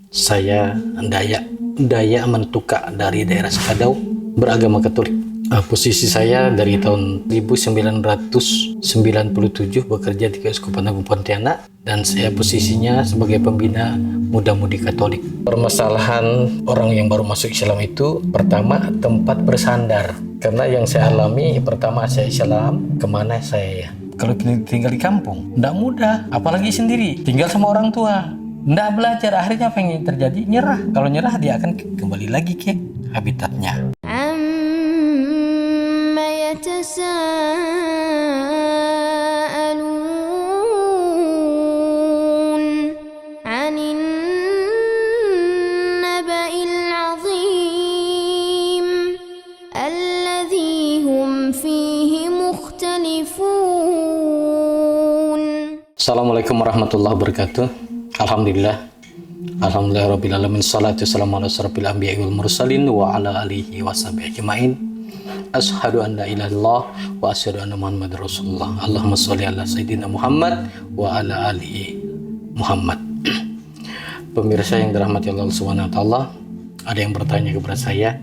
Saya Dayak Mentuka dari daerah Sekadau, beragama Katolik. Posisi saya dari tahun 1997 bekerja di Keuskupan Agung Pontianak, dan saya posisinya sebagai pembina muda-mudi Katolik. Permasalahan orang yang baru masuk Islam itu pertama tempat bersandar. Karena yang saya alami, pertama saya Islam, kemana saya ya? Kalau tinggal di kampung, tidak mudah, apalagi sendiri, tinggal sama orang tua. Nggak belajar, akhirnya apa yang terjadi? Nyerah. Kalau nyerah, dia akan kembali lagi ke habitatnya. يتساءلون عن النبأ العظيم الذي هم فيه مختلفون. Assalamualaikum warahmatullahi wabarakatuh. Alhamdulillah rabbil alamin, salatu wassalamu ala asyrofil anbiya'i wal mursalin wa ala alihi washabihi ajmain. Asyhadu an la ilaha illallah wa asyhadu anna Muhammadar Rasulullah. Allahumma sholli ala sayyidina Muhammad wa ala alihi Muhammad. Pemirsa yang dirahmati Allah Subhanahu wa taala, ada yang bertanya kepada saya,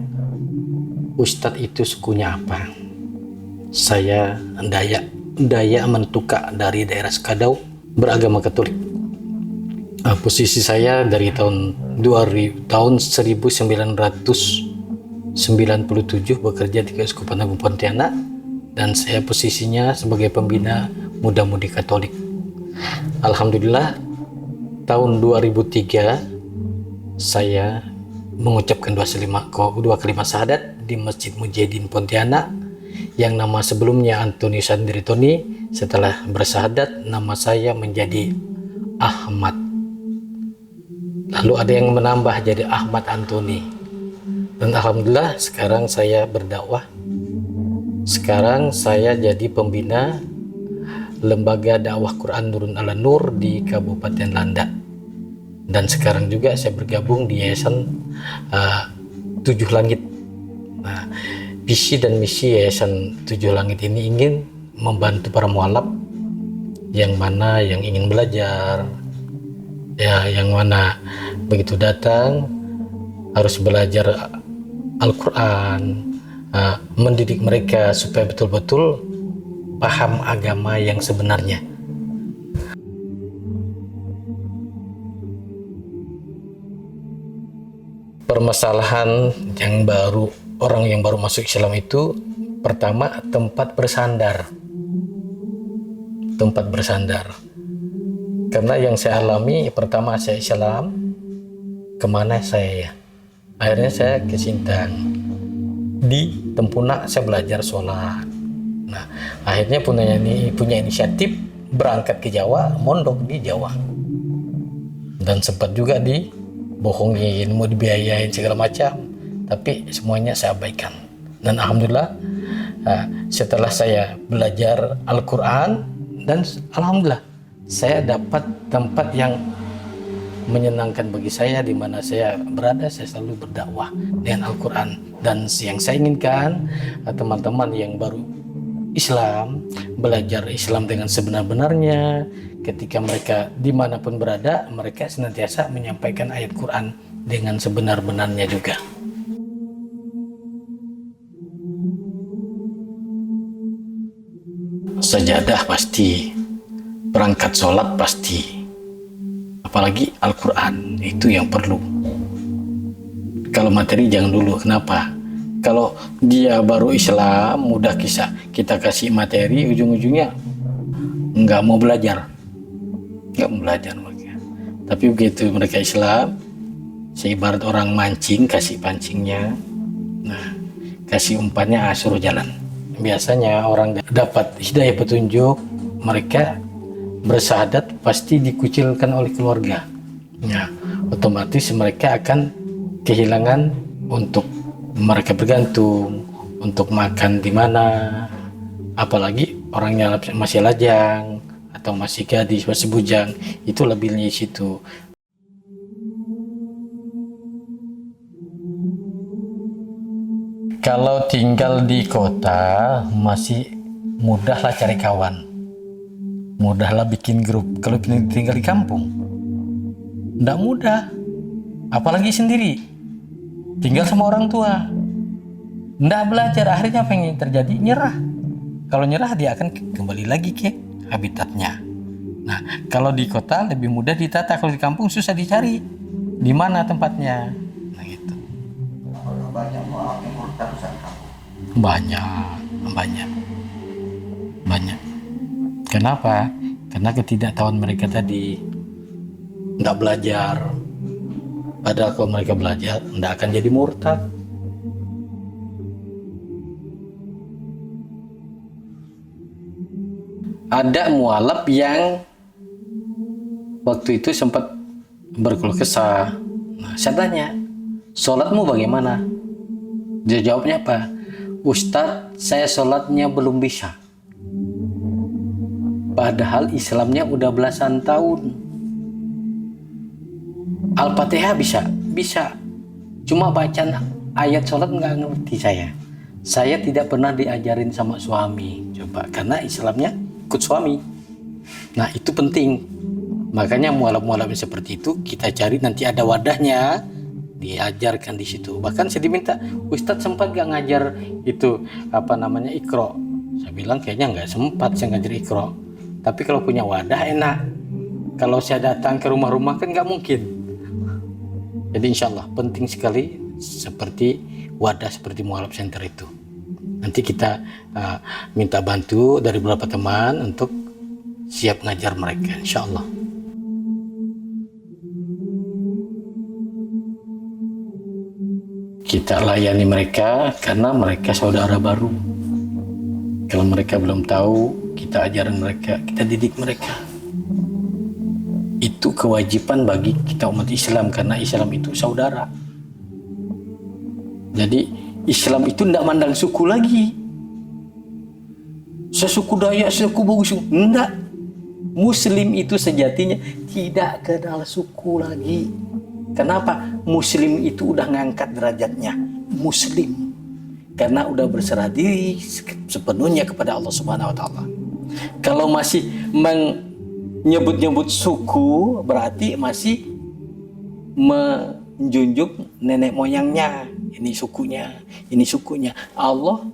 Ustadz itu sukunya apa? Saya Dayak Mentuka dari daerah Sekadau, beragama Katolik. Posisi saya dari tahun 1997 bekerja di Keuskupan Agung Pontianak, dan saya posisinya sebagai pembina muda-mudi Katolik. Alhamdulillah, tahun 2003 saya mengucapkan dua kalimat syahadat di Masjid Mujahidin Pontianak, yang nama sebelumnya Antonius Andritoni. Setelah bersyahadat, nama saya menjadi Ahmad. Lalu ada yang menambah jadi Ahmad Antoni. Dan alhamdulillah sekarang saya berdakwah. Sekarang saya jadi pembina Lembaga Dakwah Quran Nurun ala Nur di Kabupaten Landak. Dan sekarang juga saya bergabung di Yayasan Tujuh Langit. Nah, visi dan misi Yayasan Tujuh Langit ini ingin membantu para mualaf yang mana yang ingin belajar, ya, yang mana begitu datang harus belajar Al-Quran, mendidik mereka supaya betul-betul paham agama yang sebenarnya. Permasalahan yang baru, orang yang baru masuk Islam itu pertama tempat bersandar. Karena yang saya alami, pertama saya Islam, kemana saya ya? Akhirnya saya ke Sintang. Di Tempunak saya belajar sholat. Nah, akhirnya punya inisiatif berangkat ke Jawa, mondok di Jawa. Dan sempat juga dibohongin, mau dibiayain segala macam, tapi semuanya saya abaikan. Dan alhamdulillah, setelah saya belajar Al-Quran, dan alhamdulillah saya dapat tempat yang menyenangkan bagi saya, di mana saya berada. Saya selalu berdakwah dengan Al-Quran, dan yang saya inginkan teman-teman yang baru Islam belajar Islam dengan sebenar-benarnya. Ketika mereka dimanapun berada, mereka senantiasa menyampaikan ayat Quran dengan sebenar-benarnya juga. Sajadah pasti, perangkat sholat pasti, apalagi Al-Quran itu yang perlu. Kalau materi jangan dulu. Kenapa? Kalau dia baru Islam, mudah kita kasih materi, ujung-ujungnya nggak mau belajar mereka. Tapi begitu mereka Islam, seibarat orang mancing, kasih pancingnya, nah, kasih umpannya, suruh jalan. Biasanya orang dapat hidayah petunjuk, mereka bersyahadat pasti dikucilkan oleh keluarga. Ya, otomatis mereka akan kehilangan untuk mereka bergantung, untuk makan di mana. Apalagi orangnya masih lajang atau masih gadis, masih bujang, itu lebih di situ. Kalau tinggal di kota masih mudahlah cari kawan, mudahlah bikin grup. Kalau tinggal di kampung, tidak mudah, apalagi sendiri, tinggal sama orang tua, nggak belajar, akhirnya apa yang terjadi? Nyerah. Kalau nyerah dia akan kembali lagi ke habitatnya. Nah, kalau di kota lebih mudah ditata, kalau di kampung susah dicari di mana tempatnya. Nah gitu. Banyak orang yang murtad Ustaz kampung. Banyak. Kenapa? Karena ketidaktahuan mereka tadi, nggak belajar. Padahal kalau mereka belajar, nggak akan jadi murtad. Ada mualaf yang waktu itu sempat berkeluh kesah. Nah, saya tanya, sholatmu bagaimana? Dia jawabnya apa? Ustadz, saya sholatnya belum bisa. Padahal Islamnya udah belasan tahun. Al-Fatihah bisa. Cuma bacaan ayat sholat nggak ngerti saya. Saya tidak pernah diajarin sama suami. Coba, karena Islamnya ikut suami. Nah itu penting. Makanya mualaf-mualaf seperti itu kita cari, nanti ada wadahnya, diajarkan di situ. Bahkan saya diminta, Ustadz sempat gak ngajar itu Iqra? Saya bilang kayaknya nggak sempat saya ngajar Iqra. Tapi kalau punya wadah enak. Kalau saya datang ke rumah-rumah kan nggak mungkin. Jadi insya Allah penting sekali seperti wadah seperti mualaf center itu. Nanti kita minta bantu dari beberapa teman untuk siap ngajar mereka, insya Allah. Kita layani mereka karena mereka saudara baru. Kalau mereka belum tahu, kita ajaran mereka, kita didik mereka. Itu kewajiban bagi kita umat Islam, karena Islam itu saudara. Jadi Islam itu tidak mandang suku lagi. Sesuku Dayak, sesuku Bugis, enggak. Muslim itu sejatinya tidak kenal suku lagi. Kenapa? Muslim itu udah ngangkat derajatnya. Muslim. Karena udah berserah diri sepenuhnya kepada Allah Subhanahu wa taala. Kalau masih menyebut-nyebut suku, berarti masih menjunjung nenek moyangnya. Ini sukunya. Allah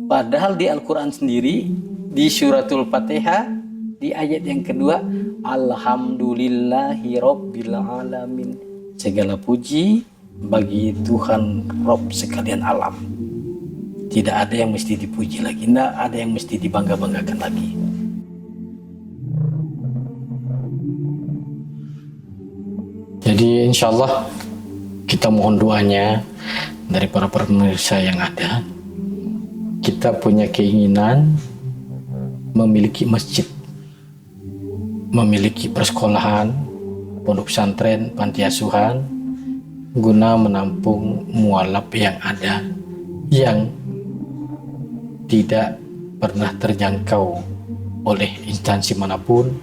padahal di Al-Quran sendiri, di suratul Fatihah, di ayat yang kedua, Alhamdulillahi Rabbil Alamin. Segala puji bagi Tuhan Rabb sekalian alam. Tidak ada yang mesti dipuji lagi, tidak ada yang mesti dibangga-banggakan lagi. Jadi insya Allah kita mohon doanya dari para pemirsa yang ada. Kita punya keinginan memiliki masjid, memiliki persekolahan, pondok pesantren, panti asuhan, guna menampung mualaf yang ada yang tidak pernah terjangkau oleh instansi manapun.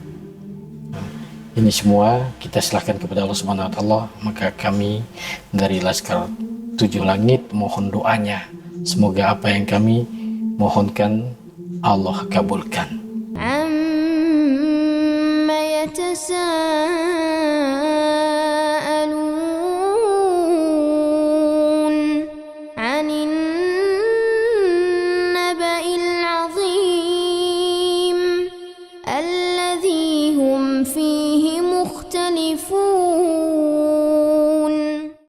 Ini semua kita serahkan kepada Allah Subhanahu wa taala. Maka kami dari Laskar Tujuh Langit mohon doanya, semoga apa yang kami mohonkan Allah kabulkan. عما يتساءلون